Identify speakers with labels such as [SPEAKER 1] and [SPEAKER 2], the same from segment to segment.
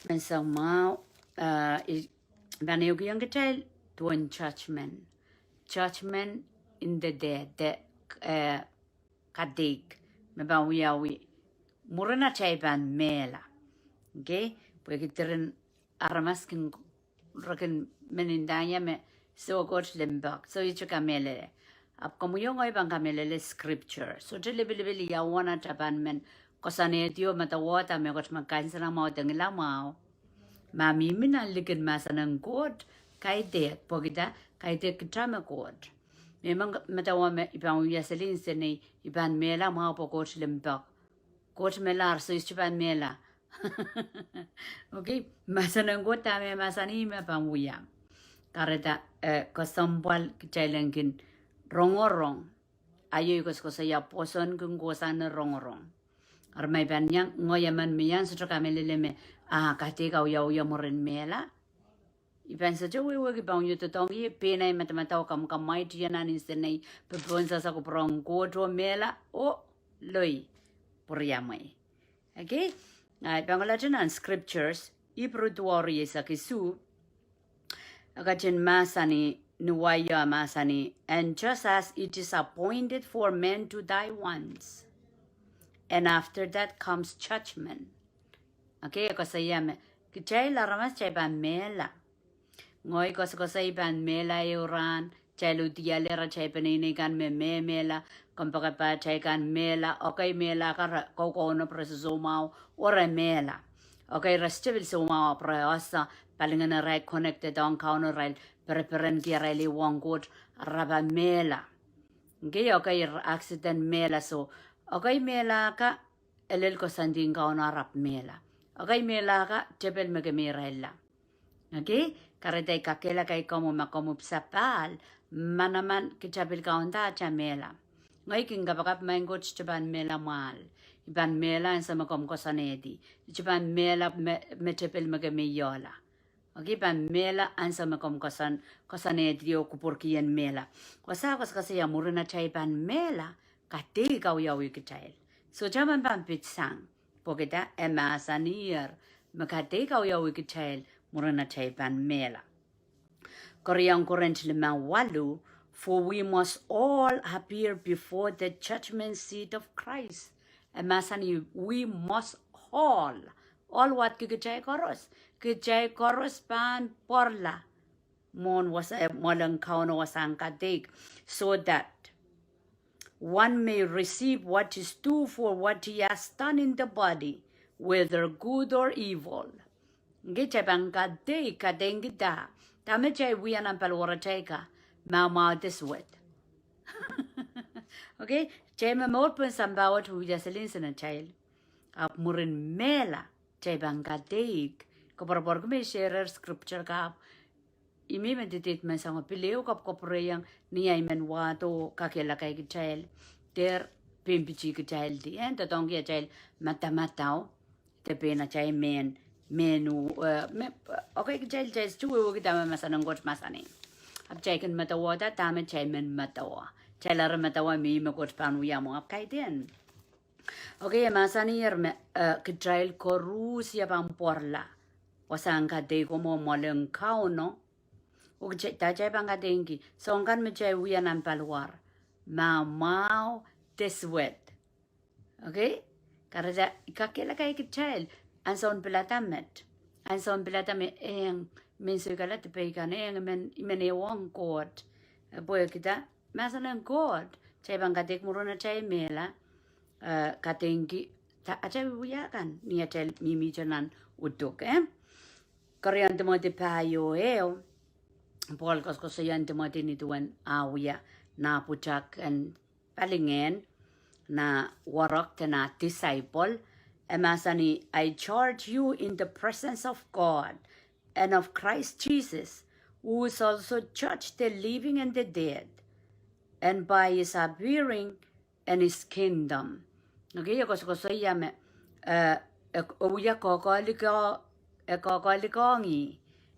[SPEAKER 1] And so now, when you young child, doing judgment in the dead, kadig, meba we murana chaiban mela, okay? Pwede aramaskin rakin menindanya me so got limbak, so you chuka mele. Ap como yung ay bang kamele scripture. So jilibili ya wana chaban men, kosane dio matawata me got magkain sa mau tengila mau. Mami mina likin masa ng god kay det pogita kay det kitama god. Memang matawa me ibang yaselin sene iban mela mau po god limbak. God melar so istiban mela. Okay, masa ng god tame masa ni me panguya. Kareta kasambal kichalengin rongorong. Ayo ko saya poson kung gosan rongorong. Armay banyang ngoyaman miyan sa kamelele me kati ka uya moren mela. Iban sa jo we bang yu to tongi penay matamataw kam kamay tiyanan instenay pebonsa sa kuprong kodro mela o loy puriamay. Okay? Pangalajan ang scriptures Hebrew tuwari sa kisu agachin masani nuwaya masani, and just as it is appointed for men to die once, and after that comes judgment. Okay, kasayame kichay laramas chay ban mela. Ngoy kasay ban mela yuran chay lutialera chay paninigan me mela kampaga pa chay kan mela okay mela ka koko no preso mau ora mela. Okay, restibil sumao preosa palingan na rai connected on counter rail preparen ki raili wongut raba mela. Okay, accident mela so okay mela ka elel ko sanding kauna rap mela. Okay mela ka tebel megemirella. Okay, karete kakela kay komo makomup sapal manaman kichabil kaunta cha mela. Ngay kinga bakap mangot chaban mela mal. Iban mela en sama kom kosanedi. Chaban mela metepel magamiyola. Okay, ban mela en sama kom kosanedi o kupurkian mela. Wasa kasi ya muruna chay ban mela kati kau yawi kitail. So chaban ban pitsang. Pokita emasanir makati kau yawi kitail muruna chay ban mela. Korean currently walu, for we must all appear before the judgment seat of Christ. And masani, we must all what kikichay koros pan porla. Mon was a molang kauno was ankadik, so that one may receive what is due for what he has done in the body, whether good or evil. Gichabang kadik kadengida. Tama chay wiyan ang palwara chay ka, mau this wet. Okay, chay mamot pun sambawat huja selin sa child. Ap murin mela chay bangkadig. Kaparbor ko may share scripture ka. Imi meditate man sa pileo kap kopreyang niyay man wato kakilakay ki child. Der pimpichi ki child di. En tatong ki child matamataw. Te pena chay menu okay jel chuo kita masanang got masani ab jaikan matawa da tama chaimen matawa chailar matawa mi makot panu ya mo ab kaiden okay masani yer kitrail korus ya pamporla wasang ka de como molen kauno o ta jai banga dengi songan me jai wianan palwar mau deswet okay karaja kakela kai kitrail Anson pelatamet eng min sugala te pekan eng men e wong god boy kita masalan god chay bang katik muruna chay mela katingki ta acha wiya kan ni atel mimi janan uduk Korean demote payo Paul ko sayan demote ni tuan awiya na puchak and palingen na warak na disciple Emasani, I charge you in the presence of God and of Christ Jesus, who is also judged the living and the dead, and by his appearing and his kingdom. Okay, ko saya me uya kokolikongi.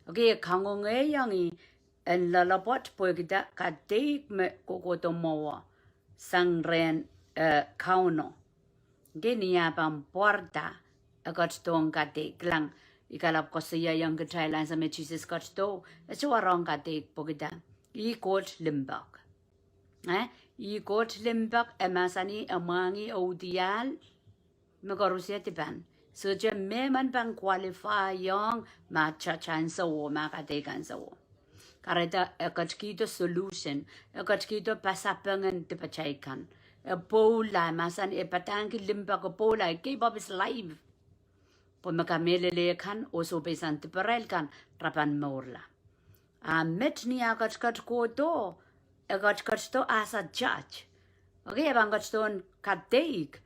[SPEAKER 1] Okay, kangongeyangi and lalapot po kita kadik me kokotomowa sangren kauno. Genia pam porta agot tong katik lang ikalap ko siya yung Kitail sa may Jesus coach to. So warong katik po kita. I-coach limbak. I-coach limbak emasani amangi odial magarusia tipan. So je meman pang qualify yung macha-chan sa wo, makatikan sa wo. Karena ekatskito solution, ekatskito pasapangan tipachaikan. Pola masan epatangki limpa ko pola keep up his life. Po makamele kan oso besan tiparel kan rapan morla. Met ni akatskat ko to, akatskat to as a judge. Okay, abang katston kadeik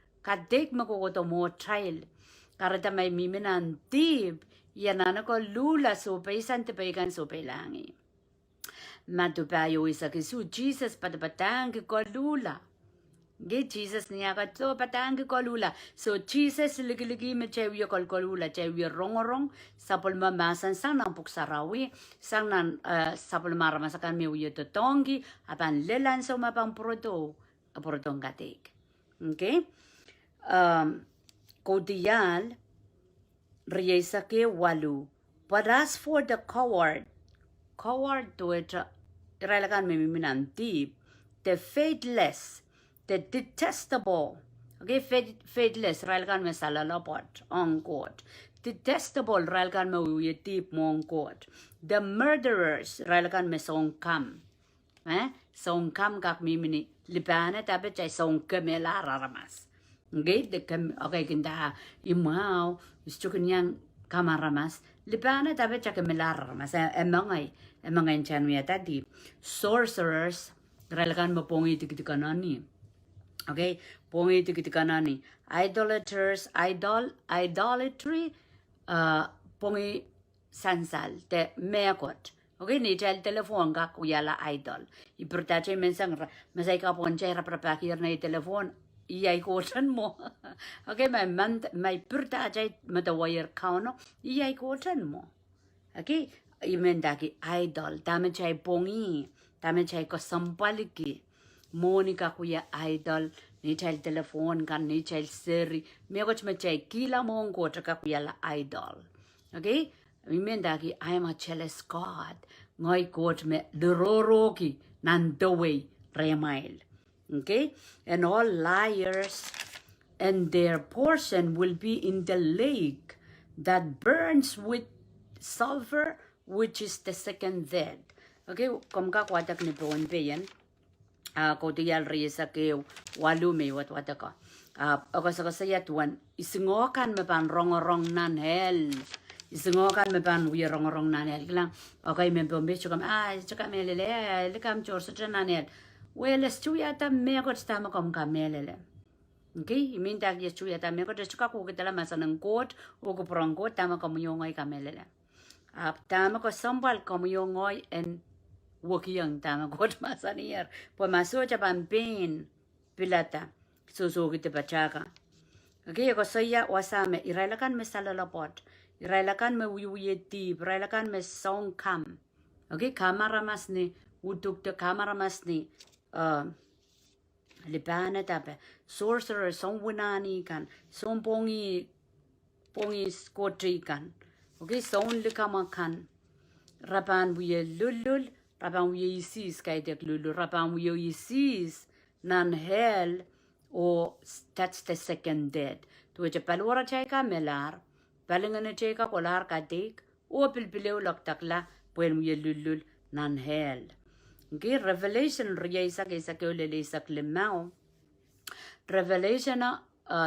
[SPEAKER 1] makukuto mo trial. Karena may miminan tip, yan ko lula so besan tipaikan so pelangi. Matupayo isa kisu Jesus patapatang ko lula. Ge Jesus niya ka to patang ko lula. So Jesus ligi me chewi ko lula chewi rongorong sapol mamasan sang nang puksarawi sang nan sapol maramasakan me uyo to tongi apan lelan so mapang proto katik. Okay? Kodial riesa ke walu. But as for the coward to it, iralakan miminan deep, the faithless, the detestable, okay, faithless, iralakan me salalapot, on God, detestable, iralakan me uye deep mon God, the murderers, iralakan me songkam, songkam kak mimini, libana tapet chay songkam raramas, okay, okay, kinda, imaw, istukin yang kamaramas, libana tapet chay raramas, emangay chan miya tadi, sorcerers, ralakan mo pongi tikitikanani. Okay, pongi tikitikanani. Idolaters, idolatry, pongi sansal, te meakot. Okay, ni tel telefon ka kuyala idol. Ipertache mensang, masay ka ponchay raprapakir na telefon, iyay kotan mo. Okay, may pertache matawayar kauno, iyay kotan mo. Okay, imendaki idol, dame chay pongi, dame chay ko sampaliki. Monica kuya idol, ni chay telefon kan, ni chay seri, megoch me chay kila mongo taka kuya la idol. Okay, imendaki I am a jealous God. Ngoy coach me dororoki nandaway remail. Okay, and all liars and their portion will be in the lake that burns with sulfur, which is the second death. Okay, kung kakwatak ni Pahn yan, kodiyal risa ke walume watwata ka. Akasakasayatuan, isingokan me pan rongorong nan hell. Isingokan me pan uya rongorong nan hell. Kilang, okay, me pombe chukam, chukam melele, likam chor sa nan hell. Well, estuyata me akot stama kom kamelele. Okay, iminta ki estuyata me akot chukaku kitala masanang kot, o kuprong kot, tama kom yongay kamelele. Tama ko sambal como yo ngoy en wakiyang tama ko masanier po maso chapan pin pilata susu kita pachaka. Okay, ko saya wasame irailakan me salalapot, irailakan me uyuyeti, irailakan me songkam. Okay, kamera mas ni utuk te kamera mas ni libana tape sorcerer song winani kan song pongi skotri kan. Okay, so only kamakan. Rapan wiye lulul, rapan wiye isis kaitek lulul, rapan wiye isis nan hell, or that's the second dead. To which a palwara cheka melar, palingana cheka kolar kadik, o pilpileo laktakla, when wiye lulul nan hell. Okay, Revelation riyaisa kaisa keolele isak limao. Revelation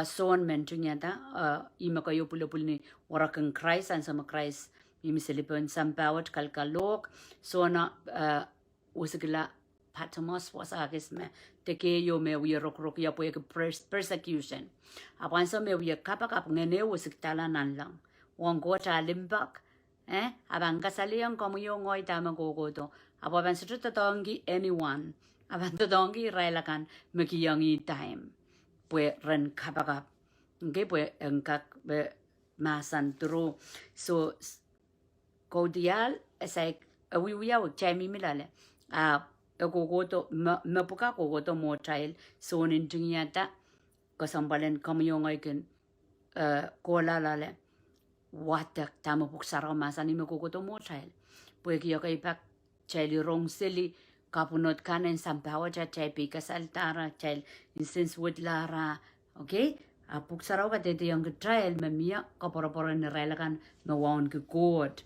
[SPEAKER 1] soon mention yata ima kayo pula ni warakang Christ and sama Christ imisilipon sampawat kalkalok so na usigla patamos was agis me teke yo me we rok ya po persecution apan so me we kapakap ngene usigtala nan lang wong go limbak abang kasaliang komo yo ngoy tama gogoto apan sa tongi anyone apan tongi railakan mekiyangi time pues ren kapakap, okay, pues engkak be masan turu, so kodial esai awiya chay mi milale, kogoto mapuka kogoto mo child, so ninjingiyata kasambalen kamyong aiken kola lale, watak tamo puksara masani mekukuto mo child. Pwede kiyo kay pak child rong sili kapunot kanen sampawa cha child pikas altara child instance with lara. Okay? Puksara ka tete yung child mamia kaporo-poro nirelakan mawaon ke God.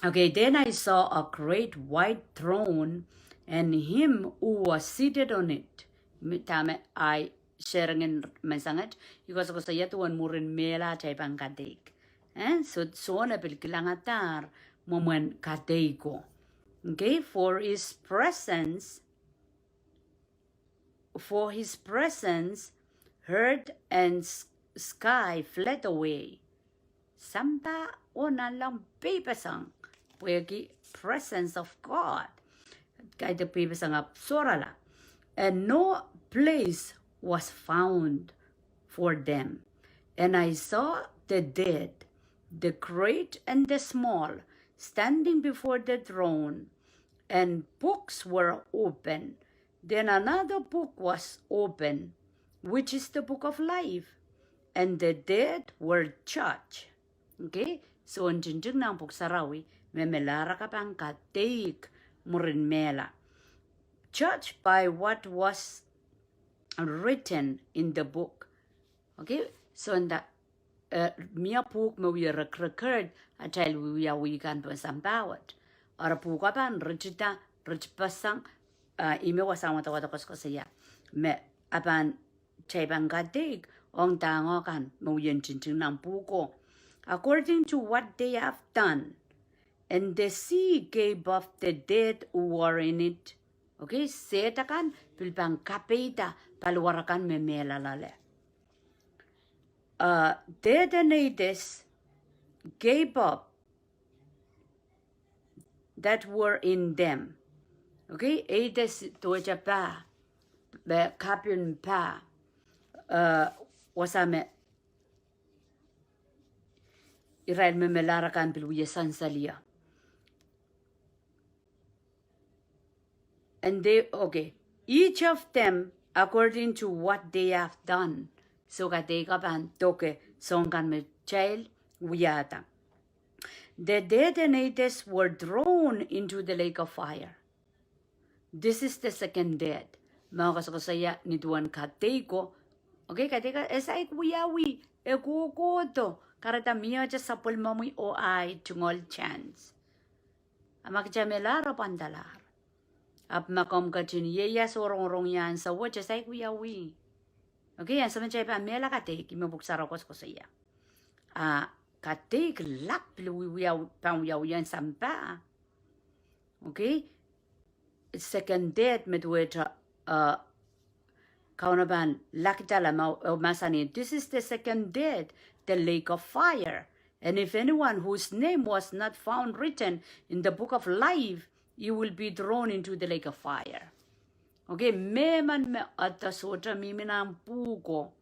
[SPEAKER 1] Okay, then I saw a great white throne and him who was seated on it. Tama I sharing mensangat because ko saya tuan murin mela chay pang kadik. So na pilkilangatar momen kadeko. Okay, for his presence, earth and sky fled away. Samba ona lang pipasang pwegi presence of God. Kaya the pipasang ap sorala. And no place was found for them. And I saw the dead, the great and the small, standing before the throne, and books were open. Then another book was open, which is the book of life, and the dead were judged. Okay, so ang jinjing ng puksarawi, may melara ka pang kateik murin mela. Judged by what was written in the book. Okay, so in that mia book me we record a child we are we can pasampawat. Or book apan rechita rechpasang ime wasang wata ko saya. Me apan chaibang kateik ong tango kan mo yen chinching ng puko. According to what they have done, and the sea gave up the dead who were in it. Okay, setakan pilpang kapita palwarakan memela lale. Dead and Hades gave up that were in them. Okay, Hades toja pa, be kapyun pa, wasame Israel memelarakan pilwiya sansalia. And they, okay, each of them according to what they have done. So katekapan toke songan me child wiyata. The dead and Hades were thrown into the lake of fire. This is the second death. Mga kasakasaya ni tuan kateko. Okay, kateka esay kuyawi ekukoto karata miya ja sapul mamui o ay tungol chance. Amakjamelara pandalar. Ap makom kachin yeya sorong yan sa wacha say kuyawi. Okay, yan sa manchay pa mela katek imabuksara ko saya. Katek lak piluwiyaw pangyaw yan sampa. Okay? Second death medweta kaunaban lakitala masani. This is the second death, the lake of fire. And if anyone whose name was not found written in the book of life, you will be thrown into the lake of fire. Okay, meman me atasota miminang puko.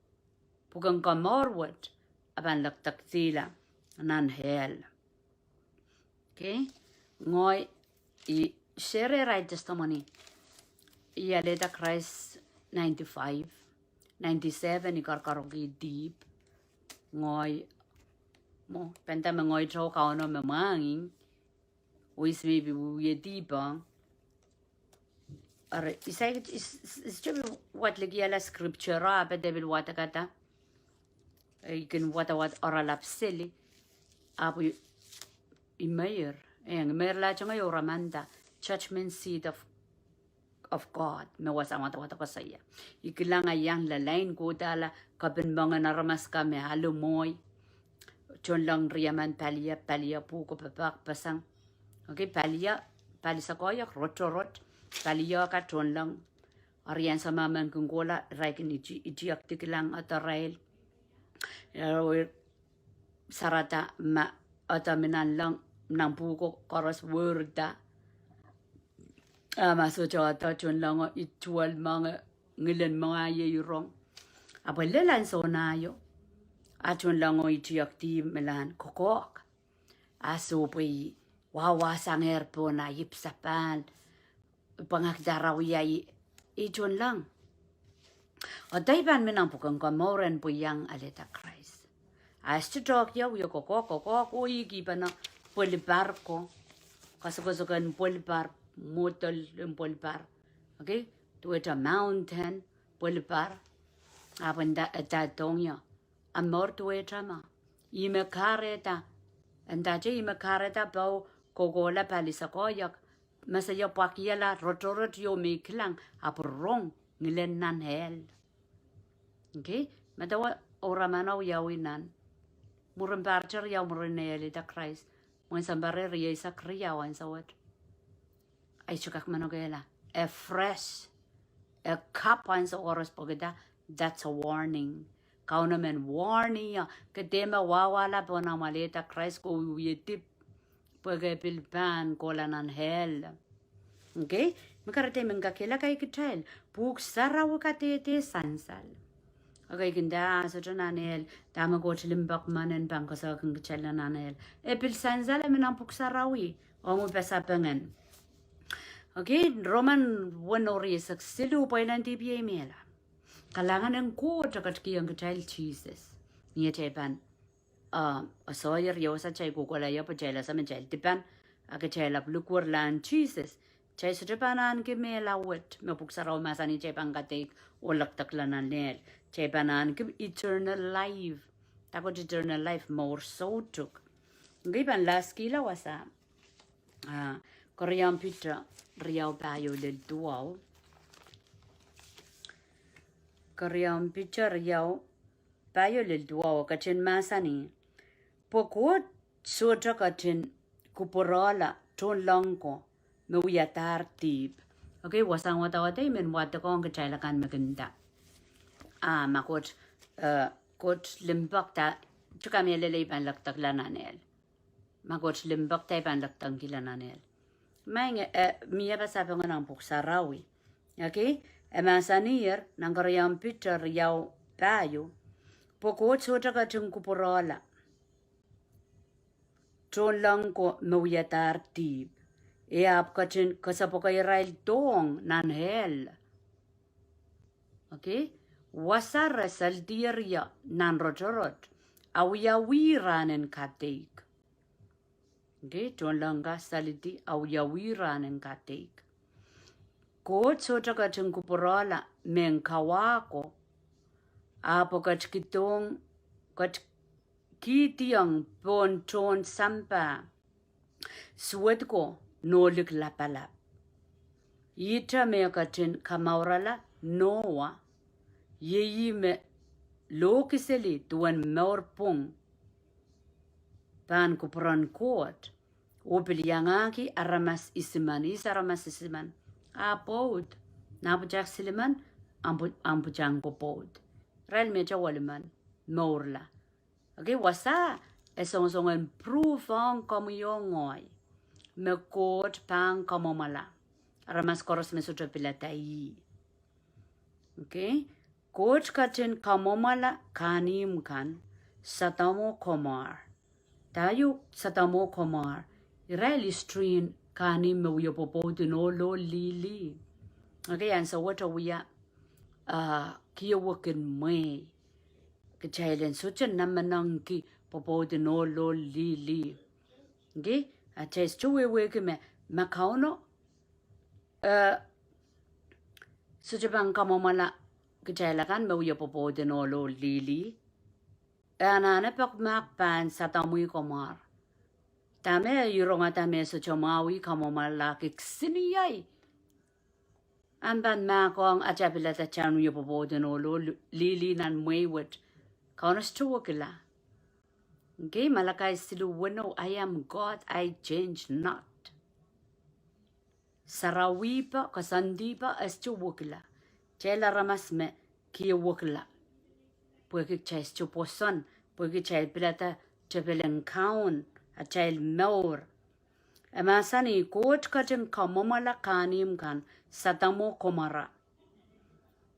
[SPEAKER 1] Pukang kamorwat aban laktak sila nan hell. Okay, ngoy I share right testimony. Iya leta Christ 95, 97 ikarkarogi deep. Ngoy mo penta mengoy chow kauno memanging. Wis maybe we deeper. Or it's what legiala scripture but they will wata kata. You can what oral upselly. Abu imayer. And Mehla chunga Ramanda, judgment seat of God. Me was amata ko saya. Ikilanga yang lalain ko dala kabinbangan na ramas kami halumoy. Chon lang riyaman palia puko papak pasang. Okay, palia sa koyak rot palia ka chon lang. Ariyan sa mamang kunggola raikin ijiak tikilang at rail. Sarata ma ataminan lang ng puko koros wurda. Maso chata chon lang itual mga ngilan mga yeyurong. Apalelan so nayo. Achon lang itiyak ti melan kokok. Aso pay wawasang erpo na yipsapan. Pangakdaraw yay ichon lang. O dayban minang pukang kamoran po yang aleta Christ. Aste talk ya we ko igibana polibarco. Kaso kan polibar motor polibar. Okay? To it a mountain polibar. Abanda atonya. Amor to it ama. Ime careta. And that ime careta bow kogola palisakoyak. Masaya pakiela rotorot yo miklang aprong nilen nan hel. Okay? Matawa oramano yawinan. Murin barcher yaw murin neeli da Christ. When somebody reis a kriya wan sawat. Ay chukak manogela. A fresh. A cup wan sa oras pagada. That's a warning. Kaunamen warning ya. Kadema wawala po na malita Christ ko uyitip. Pagapilpan ko lanan hell. Okay? Makarate mengakela kay Kitail. Puk saraw katete sansal. Okay, ganda sa nanel. Tama ko chilimbak manen bangko sa kang Kitail na nanel. Epil sansal amin ang puk sarawi. O mo pesapangan. Okay, Roman 1 silu po ilan TPA Mehla. Kalangan ng ko takat kiyang Kitail Jesus. Niya chepan. Sawyer yo sa chay kukola yo pa chay la sa men chay tipan. Aga chay la lukur lan Jesus. Chay sa tipanan ki Mehla wet. Me puksaraw masani chay pangkatik o laktak lanan nel. Chay panan ki eternal life. Takot eternal life more so tuk. Giban last kila wasa. Korean pitra riyaw bayo le duaw. Korean pitra riyaw bayo le duaw kachin masani. Pokot sutra kachin kuporola ton langko mewiyatar tip. Okay, wasang watawatay men watakong kachaylakan maganda. Makot kot limbak ta tukami lelay pan laktak lananel. Makot limbak tay pan laktang kilananel. May miya pa sabi nga ng puksarawi. Okay? Masanir ng karyang picture yaw bayo. Pokot sutra kachin kuporola. Ton lang ko mewiyatar tip. Ap kachin kasapokay rail tong nan hel. Okay? Wasara saldiria nan rotorot. Awiyawiranen katik. Okay? Ton lang ka saldi awiyawiranen katik. Kot sotra kachin kuporola men kawako. Apo kachkitong kitiang pon ton sampa. Suwed ko nolik lapalap. Yita me kachin kamaurala noa. Yeyi me lokiseli tuan maurpong. Pan kupran kot. Opil yangaki aramas isiman. Aramas isiman. Apod. Napujak siliman. Ampujang popod. Rel mecha waliman. Maurla. Okay, wasa esong-songan proof-ang kamuyongoy. Mekot pang kamomala. Aramas koros mesutra pilatay. Okay? Coach kachin kamomala kanim kan satamo komar. Tayo satamo komar. Israeli strain kanim mewiyopopo dinolo lili. Okay, and so what are we kiyawakin may. Kachailen suchan namanang ki popo dinolo lili. Okay? Achais chuwe weke me makauno suchabang kamomala kachailakan mewiyopopo dinolo lili. Anana pak makpan satamui komar. Tame yuronga tame suchamawi kamomala kiksiniyay. Amban makong achabilata chanu yopopo dinolo lili nan mwaywit. Kaunas chuwakila. Okay, malakay silu wano, I am God, I change not. Sarawipa, kasandipa, as chuwakila. Chela ramas me, kiyawakila. Pwede chay chuposon, pwede chay pilata, chapeleng kaun, a chay maur. Amasani, coach katin kamomala kanim kan, satamo komara.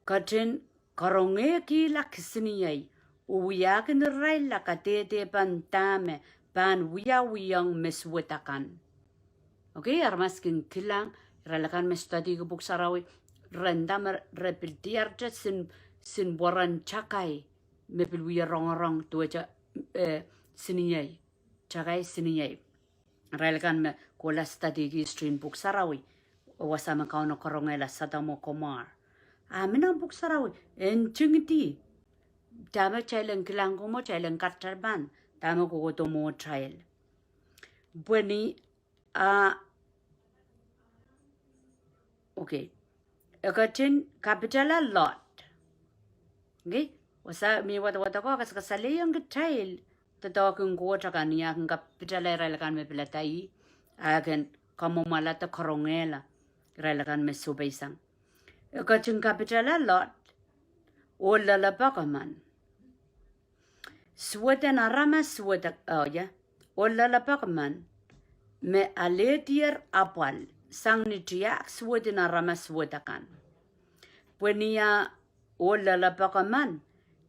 [SPEAKER 1] Katin karonge ki la kisiniyay. Uwiyakin ray la katete pan tame, pan wiyawiyang meswetakan. Okay, armaskin kilang, ralakan me study ko buksarawi, randam repiltiarcha sin waran chakay, mepilwiya rong tuwacha siniyay chagay siniyay railkan me kola study ki stream book sarawi wasama kauno korongela sadamo komar mina book sarawi en chingiti tama chailen kilango mo chailen katarban tama ko to mo trial bweni okay akatin capital a lot okay wasa mi wata ko kasali yung Kitail tatawag ko tsaka niya kung capital ay relakan me pilatay agen kamo malata korongela relakan me subaysang akatin capital a lot wala la pa kaman suwata na rama suwata wala la pa kaman me aletier apal sang ni tiyak suwata na rama suwata kan pweniya wala la pa kaman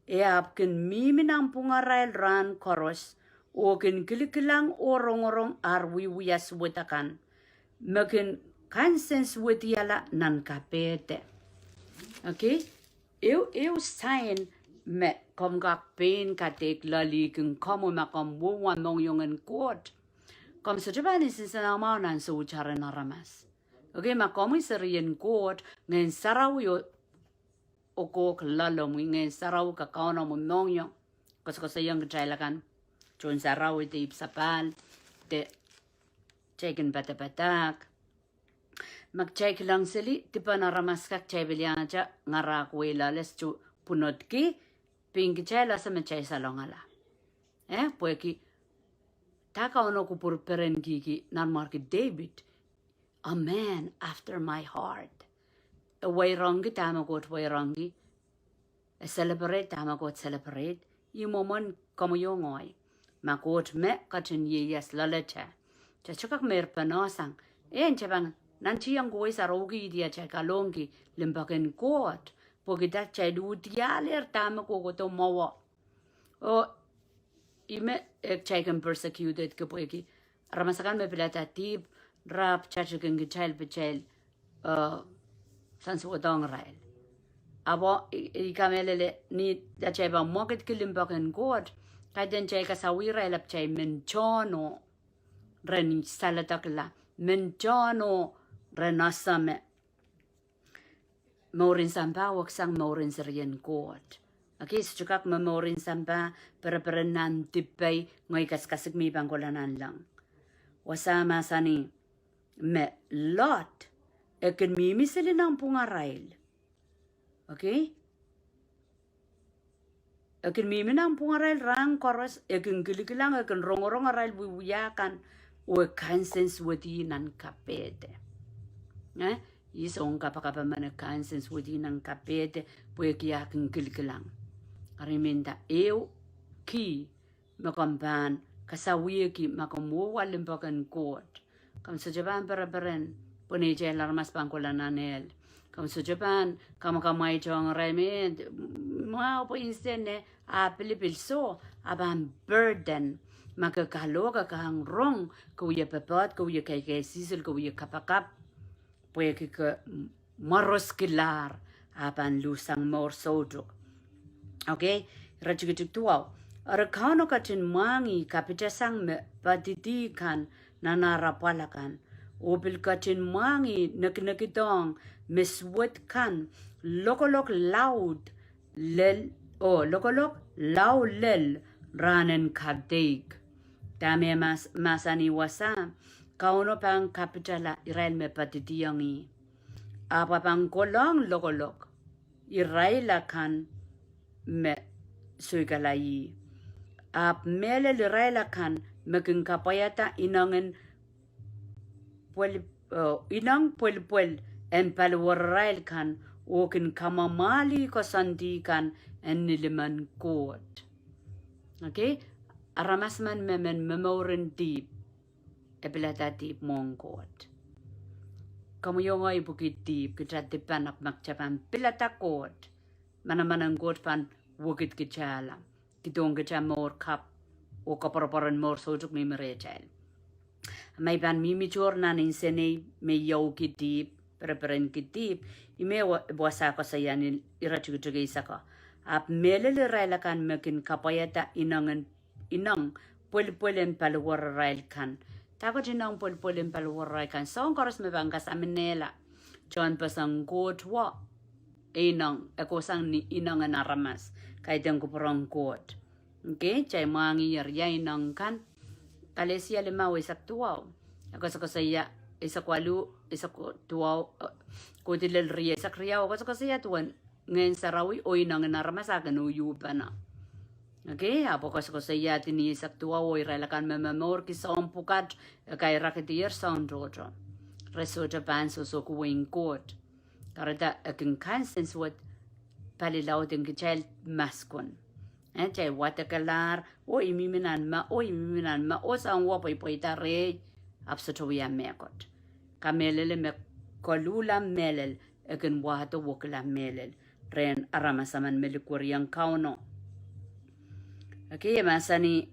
[SPEAKER 1] apkin miminang pungaral ran koros okin kilikilang orong arwiwiya suwata kan makin kansen suwatiyala nan kapete okay eu sign me kom gak pen katek lali kin komo makom buwan mong yung en court kom sa Japan is na mau nan so chara na ramas okay makom iserian court ngen saraw yo oko klalo mo ngen saraw ka kaono mo mong yung kasi yung kailakan chon saraw ite ipsapal te chekin batabatak mag-check lang sili, di pa naramas kak chay bilyang aja ngarakwela les chu punot ki, pingi chay la sa machay sa longala. Pwe ki, taka ono ko purperen ki nanmar ki David, a man after my heart. Way rongi tama ko way rongi, celebrate tama ko celebrate, yung momon kamo yung ngoy, makot me kachin yeyas lalacha. Chachukak mer panosang, chabang, nanti yang gue sarogi dia cakap longi lembakan kuat, pokoknya cai dua dia ler tamu ko to mawa. Ime cakap persecuted ke pokoknya ramasakan me pelata tip rap cacakan kecil pecel sansu odong rail. Abo ikamelele ni dia cai bang moket ke lembakan kuat, kaden cai kasawira elap cai mencono reni salatakla mencono renasame morin sampa waksang morin serian court okay sejukak memorin sampa perenan tipay ngoy kaskasik mi bangkolanan lang wasama sani me lot eken mimi selinang pungarail okay eken mimi nang pungarail rang koros eken giligilang eken rongorong arail buyakan o kansens wadi nan kapete isong kapakapa mana kansens wadi nan kapete pwe kiyakin kilkilang ariminda ki makampan kasawiya ki makamuwa limpakan court kam sa Japan para-paren pune jay larmas pangkolananel kam sa Japan kamakamay chong remen mga po insene pilipilso aban burden makakalo ka kahang rong kuya papat kuya kay sisil kuya kapakap pwede ka maros kilar apan lusang mor sodok okay rajugituk tuaw arakano katin mangi kapitasang patitikan nanarapalakan obil katin mangi naknakitong miswat kan lokolok loud lel lokolok loud lel ranen kadeg Dahme masani wasa kauno pang kapitala Israel me patitiyangi apa pang kolong lokolok Israel kan me suigalai ap mele Israel kan mekin kapayata inangen inang puel en palwarail kan okin kamamali ko sandi kan en niliman kot okay aramasman memen memorin deep epilata deep mongkot kamu yongay bukit deep kita tipanak makcapan pilata kot manamanang kot pan wukit kichala kitong kicha mor kap o kaparaparan mor sojuk mi merechal may ban mimi chorna ninsene me yaw kitip preparen kitip ime wasa ko sayan irachugutugi saka ap melele railakan mekin kapayata inangan inang pulen paluwar rail kan. Tako inang pulen paluwar rail kan. Song koros me bangkas aminela. John pasang god wa inang ekosang ni inang anaramas. Kaitang kuporong god. Okay, chay mangi ya inang kan. Kalesia lima isak tuaw. Ako sa kasaya isak walu isak tuaw kutilel ria isak ria ako sa kasaya tuan ngayon sarawi o inang anaramas akan uyupa na. Okay, apo kas ko sa iya tini isak tuwa o iralakan memamor ki sa ompukat kay raketier sound rojo. Resoja pan so kuwing court. Karata aking kansens wat palilaw ting kichel maskon. Chay watakalar o imiminan ma o sa ang wapoy po itare apsotoya mekot. Kamelele me kolula melel akin wahato wokla melel. Ren aramasaman melikuryang kauno. Okay, masani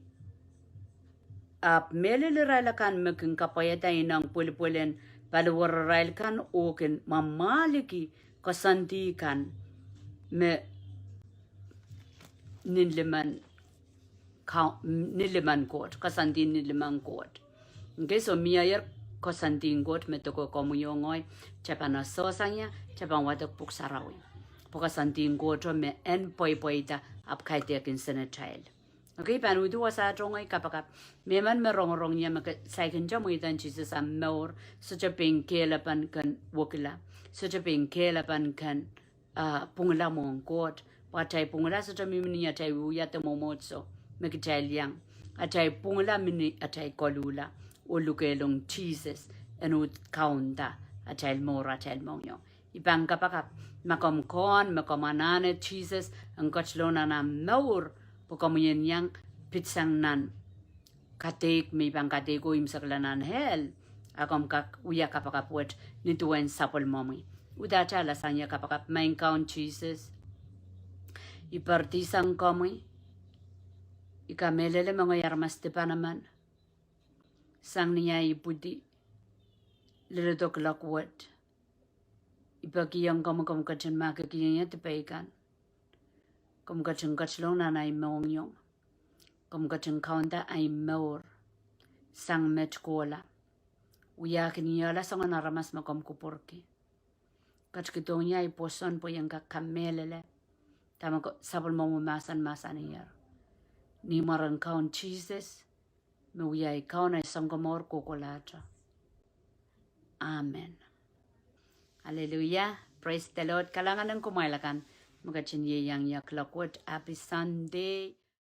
[SPEAKER 1] melele railakan mekin kapayata inang pulen paluwar railkan oken mamaliki kasantikan me niliman court kasanti niliman court. Okay, so miayer kasantin court me toko komuyongoy chapana sosanya chapan watak puksarawi. Pokasantin court me en poita apkaite kin senatile. Okay, pan udu wasa trongay kapakap. Meman merong niya maka-saikin jam itan Jesus am maur such a kela pan kan wokila. Such a kela pan kan pungla mong kot. Patay pungla such a mimini atay uyat momotso. Makitay liang. Atay pungla mini atay kolula. Ulukelong Jesus. Enut kaunta. Atay mora atay mongyo. Ibang kapakap. Makom makomanane Jesus. Ang kachlona na maur. Pagkamuyan yang pitsang nan katek may bang kateko im saklanan hel akom kak uya kapakapuat nituan sapol momi uda chala sanya kapakap main count Jesus ipartisang komi ikamelele mga yarmas te panaman sang niya ipudi leletok lakwat ipakiyang kamu kachan makakiyang tepaikan Kom kacang kaclong na ay monyong. Kom kacang kaunta ay maur. Sang metkola. Uyakin niya la sang naramas makom kupurki. Kachkito niya ay poson po yung kakamelele. Tama ko sabol mo masan niya. Ni marang kaun Jesus. Mawiyay kaun ay sang kamor kukulata. Amen. Hallelujah. Praise the Lord. Kalangan ng kumailakan. Magachin yang yaklakwat. Happy Sunday.